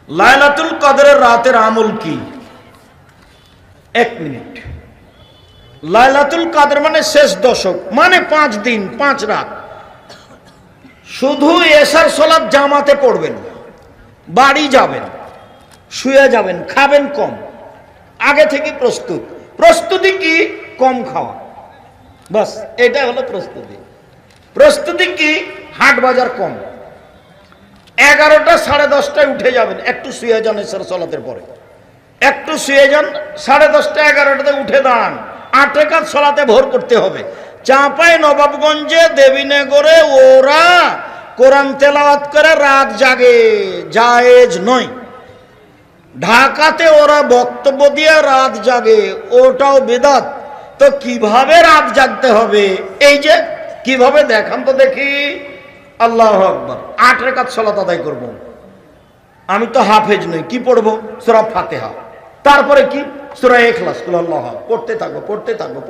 লাইলাতুল কদরের রাতের আমল কি? 1 মিনিট। লাইলাতুল কদর মানে শেষ দশক, মানে 5 দিন 5 রাত। শুধু এশার সালাত জামাতে পড়বেন, বাড়ি যাবেন, শুয়ে যাবেন, খাবেন কম, আগে থেকে প্রস্তুতি কি? কম খাওয়া, বাস এটা হলো প্রস্তুতি। প্রস্তুতি কি? হাট বাজার কম। 11টা 10:30টায় উঠে যাবেন, একটু শুয়ে যান, এশার সালাতের পরে একটু শুয়ে যান, 10:30টা 11টাতে উঠে দাঁড়ান, 8 রাকাত সালাতে ভোর করতে হবে। চাঁপাই নবাবগঞ্জে দেবীনগরে ওরা কোরআন তেলাওয়াত করে রাত জাগে, জায়েজ নয়। ঢাকাতে ওরা বক্তব্য দিয়ে রাত জাগে, ওটাও বিদআত। তো কিভাবে রাত জাগতে হবে? এই যে কিভাবে দেখান তো দেখি। আল্লাহু আকবার, 8 রাকাত সালাত আদায় করব। আমি তো হাফেজ নই, কি পড়বো? সূরা ফাতিহা, তারপরে কি? সূরা ইখলাস, কুল আল্লাহ, পড়তে থাকবো।